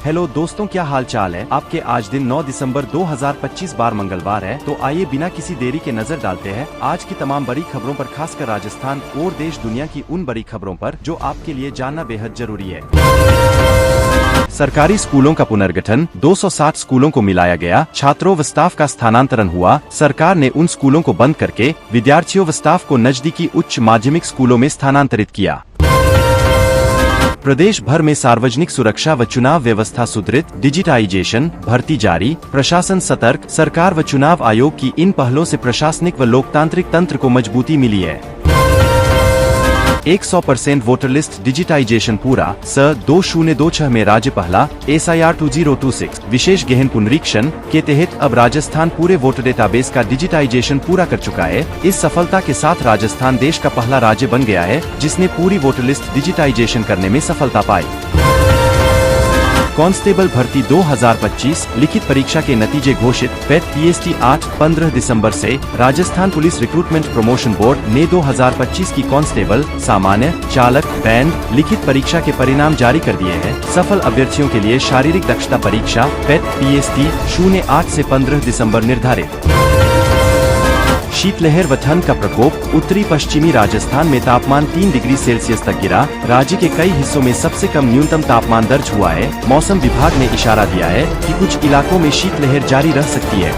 Hello दोस्तों, क्या हाल चाल है आपके। आज दिन 9 दिसंबर 2025 बार मंगलवार है। तो आइए बिना किसी देरी के नजर डालते हैं आज की तमाम बड़ी खबरों पर, खासकर राजस्थान और देश दुनिया की उन बड़ी खबरों पर जो आपके लिए जानना बेहद जरूरी है। सरकारी स्कूलों का पुनर्गठन, 260 स्कूलों को मिलाया गया, छात्रों व स्टाफ का स्थानांतरण हुआ। सरकार ने उन स्कूलों को बंद करके विद्यार्थियों व स्टाफ को नजदीकी उच्च माध्यमिक स्कूलों में स्थानांतरित किया। प्रदेश भर में सार्वजनिक सुरक्षा व चुनाव व्यवस्था सुदृढ़, डिजिटाइजेशन, भर्ती जारी, प्रशासन सतर्क। सरकार व चुनाव आयोग की इन पहलों से प्रशासनिक व लोकतांत्रिक तंत्र को मजबूती मिली है। 100% वोटर लिस्ट डिजिटाइजेशन पूरा। 2026 में राज्य पहला SIR 2026 विशेष गहन पुनरीक्षण के तहत अब राजस्थान पूरे वोटर डेटाबेस का डिजिटाइजेशन पूरा कर चुका है। इस सफलता के साथ राजस्थान देश का पहला राज्य बन गया है जिसने पूरी वोटर लिस्ट डिजिटाइजेशन करने में सफलता पाई। कांस्टेबल भर्ती 2025 लिखित परीक्षा के नतीजे घोषित। पेट PST 8-15 दिसंबर से Rajasthan police recruitment promotion board ने 2025 की कांस्टेबल, सामान्य, चालक, बैंड लिखित परीक्षा के परिणाम जारी कर दिए हैं। सफल अभ्यर्थियों के लिए शारीरिक दक्षता परीक्षा पेट PST 08 से 15 दिसंबर निर्धारित। शीतलहर व ठंड का प्रकोप। उत्तरी पश्चिमी राजस्थान में तापमान 3 डिग्री सेल्सियस तक गिरा। राज्य के कई हिस्सों में सबसे कम न्यूनतम तापमान दर्ज हुआ है। मौसम विभाग ने इशारा दिया है कि कुछ इलाकों में शीतलहर जारी रह सकती है।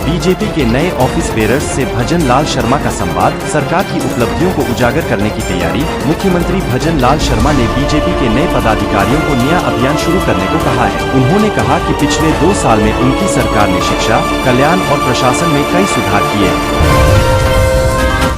बीजेपी के नए ऑफिस बेरर्स से भजन लाल शर्मा का संवाद। सरकार की उपलब्धियों को उजागर करने की तैयारी। मुख्यमंत्री भजन लाल शर्मा ने बीजेपी के नए पदाधिकारियों को नया अभियान शुरू करने को कहा है। उन्होंने कहा कि पिछले 2 साल में उनकी सरकार ने शिक्षा, कल्याण और प्रशासन में कई सुधार किए।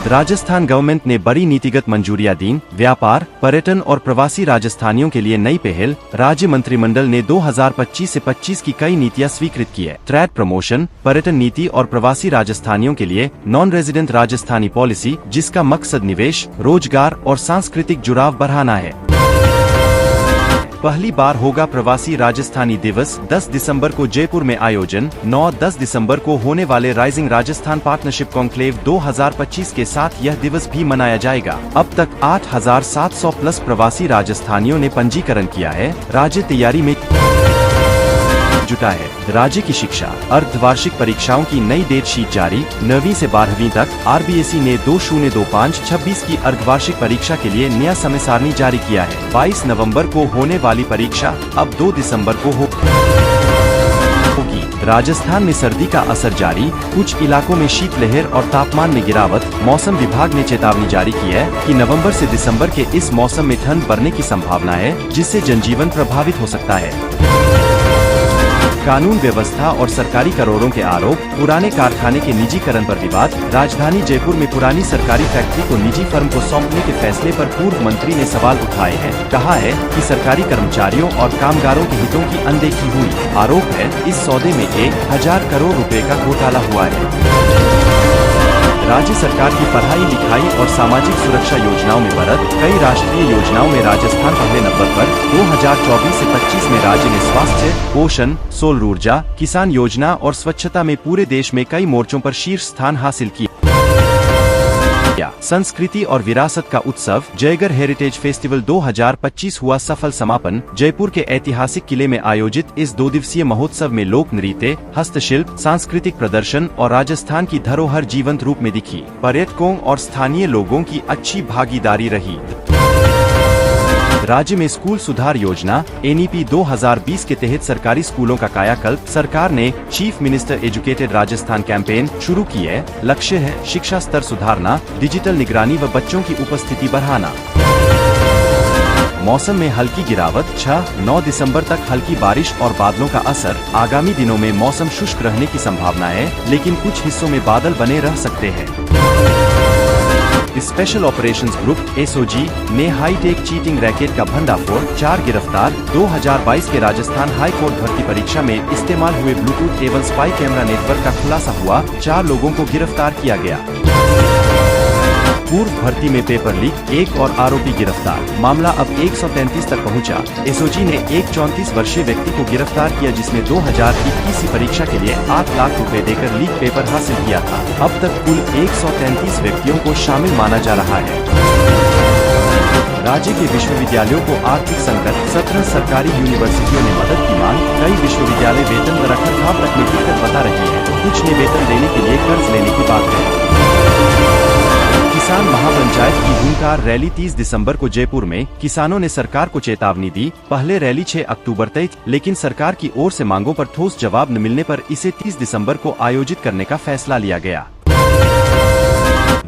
राजस्थान गवर्नमेंट ने बड़ी नीतिगत मंजूरियां दी। व्यापार, पर्यटन और प्रवासी राजस्थानियों के लिए नई पहल। राज्य मंत्रिमंडल ने 2025 से 25 की कई नीतियां स्वीकृत की है। ट्रेड प्रमोशन, पर्यटन नीति और प्रवासी राजस्थानियों के लिए नॉन रेजिडेंट राजस्थानी पॉलिसी, जिसका मकसद निवेश, रोजगार और सांस्कृतिक जुड़ाव बढ़ाना है। पहली बार होगा प्रवासी राजस्थानी दिवस। 10 दिसंबर को जयपुर में आयोजन। 9-10 दिसंबर को होने वाले राइजिंग राजस्थान पार्टनरशिप कॉन्क्लेव 2025 के साथ यह दिवस भी मनाया जाएगा। अब तक 8700 प्लस प्रवासी राजस्थानियों ने पंजीकरण किया है। राज्य तैयारी में जुटा है। राज्य की शिक्षा, अर्धवार्षिक परीक्षाओं की नई डेट शीट जारी। 9वीं से 12वीं तक RBSE ने 2025-26 की अर्धवार्षिक परीक्षा के लिए नया समय सारणी जारी किया है। 22 नवंबर को होने वाली परीक्षा अब 2 दिसंबर को होगी। राजस्थान में सर्दी का असर जारी। कुछ इलाकों में शीतलहर और तापमान में गिरावट। मौसम विभाग ने चेतावनी जारी की है कि नवंबर से दिसंबर के इस मौसम में ठंड बढ़ने की संभावना है, जिससे जनजीवन प्रभावित हो सकता है। कानून व्यवस्था और सरकारी करोड़ों के आरोप। पुराने कारखाने के निजीकरण पर विवाद। राजधानी जयपुर में पुरानी सरकारी फैक्ट्री को निजी फर्म को सौंपने के फैसले पर पूर्व मंत्री ने सवाल उठाए हैं। कहा है कि सरकारी कर्मचारियों और कामगारों के हितों की अनदेखी हुई। आरोप है इस सौदे में 1000 करोड़ रुपए का घोटाला हुआ है। राज्य सरकार की पढ़ाई लिखाई और सामाजिक सुरक्षा योजनाओं में बढ़त। कई राष्ट्रीय योजनाओं में राजस्थान पहले नंबर पर। 2024 से 25 में राज्य ने स्वास्थ्य, पोषण, सौर ऊर्जा, किसान योजना और स्वच्छता में पूरे देश में कई मोर्चों पर शीर्ष स्थान हासिल किया। संस्कृति और विरासत का उत्सव जयगढ़ हेरिटेज फेस्टिवल 2025 हुआ सफल समापन। जयपुर के ऐतिहासिक किले में आयोजित इस 2 दिवसीय महोत्सव में लोक नृत्य, हस्तशिल्प, सांस्कृतिक प्रदर्शन और राजस्थान की धरोहर जीवंत रूप में दिखी। पर्यटकों और स्थानीय लोगों की अच्छी भागीदारी रही। राज्य में स्कूल सुधार योजना NEP 2020 के तहत सरकारी स्कूलों का कायाकल्प। सरकार ने chief minister educated Rajasthan campaign शुरू की है। लक्ष्य है शिक्षा स्तर सुधारना, डिजिटल निगरानी व बच्चों की उपस्थिति बढ़ाना। मौसम में हल्की गिरावट। 6-9 दिसंबर तक हल्की बारिश और बादलों का असर। आगामी दिनों में मौसम शुष्क रहने की संभावना है, लेकिन कुछ हिस्सों में बादल बने रह सकते हैं। स्पेशल ऑपरेशंस ग्रुप SOG ने हाईटेक चीटिंग रैकेट का भंडाफोड़। 4 गिरफ्तार। 2022 के राजस्थान हाई कोर्ट भर्ती परीक्षा में इस्तेमाल हुए ब्लूटूथ एवं स्पाई कैमरा नेटवर्क का खुलासा हुआ। 4 लोगों को गिरफ्तार किया गया। पूर्व भर्ती में पेपर लीक, 1 और आरोपी गिरफ्तार। मामला अब 133 तक पहुंचा। SOG ने एक 34 वर्षीय व्यक्ति को गिरफ्तार किया जिसने 2021 की परीक्षा के लिए 8 लाख रुपए देकर लीक पेपर हासिल किया था। अब तक कुल 133 व्यक्तियों को शामिल माना जा रहा है। राज्य के विश्वविद्यालयों को आर्थिक संकट, 17 सरकारी यूनिवर्सिटियों ने मदद की मांग। कई विश्वविद्यालय वेतन व रखरखाव तक में दिक्कत बता रही है, कुछ ने वेतन देने के लिए कर्ज लेने की बात कही। किसान महापंचायत की हुंकार रैली 30 दिसंबर को जयपुर में किसानों ने सरकार को चेतावनी दी। पहले रैली 6 अक्टूबर तक, लेकिन सरकार की ओर से मांगों पर ठोस जवाब न मिलने पर इसे 30 दिसंबर को आयोजित करने का फैसला लिया गया।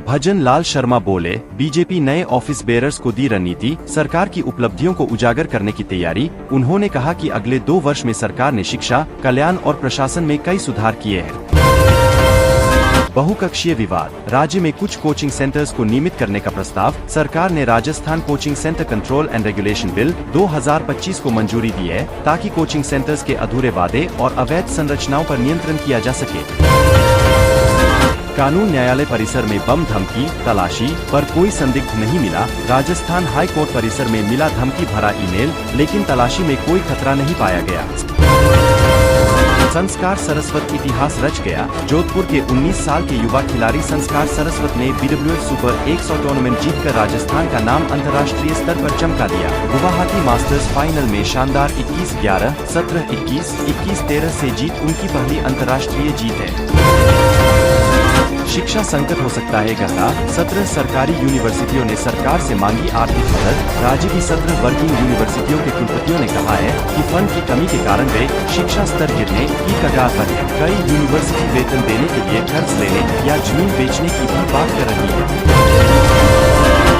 भजन लाल शर्मा बोले, बीजेपी नए ऑफिस बेयरर्स को दी रणनीति, सरकार की उपलब्धियों को उजागर करने की तैयारी। उन्होंने कहा कि अगले 2 वर्ष में सरकार ने शिक्षा, कल्याण और प्रशासन में कई सुधार किए हैं। बहुकक्षीय विवाद, राज्य में कुछ कोचिंग सेंटर्स को नियमित करने का प्रस्ताव। सरकार ने Rajasthan coaching centre control and regulation bill 2025 को मंजूरी दी है, ताकि कोचिंग सेंटर्स के अधूरे वादे और अवैध संरचनाओं पर नियंत्रण किया जा सके। कानून न्यायालय परिसर में बम धमकी, तलाशी पर कोई संदिग्ध नहीं मिला। राजस्थान हाई कोर्ट परिसर में मिला धमकी भरा ईमेल, लेकिन तलाशी में कोई खतरा नहीं पाया गया। संस्कार सरस्वत इतिहास रच गया। जोधपुर के 19 साल के युवा खिलाड़ी संस्कार सरस्वत ने BWF सुपर 100 टूर्नामेंट जीतकर राजस्थान का नाम अंतर्राष्ट्रीय स्तर पर चमका दिया। गुवाहाटी मास्टर्स फाइनल में शानदार 21-11, 17-21, 21-13 से जीत उनकी पहली अंतर्राष्ट्रीय जीत है। शिक्षा संकट हो सकता है गहरा, 17 सरकारी यूनिवर्सिटियों ने सरकार से मांगी आर्थिक मदद। राज्य की 17 वर्किंग यूनिवर्सिटियों के कुलपतियों ने कहा है कि फंड की कमी के कारण वे शिक्षा स्तर गिरने की कगार पर है। कई यूनिवर्सिटी वेतन देने के लिए कर्ज लेने या जमीन बेचने की भी बात कर रही है।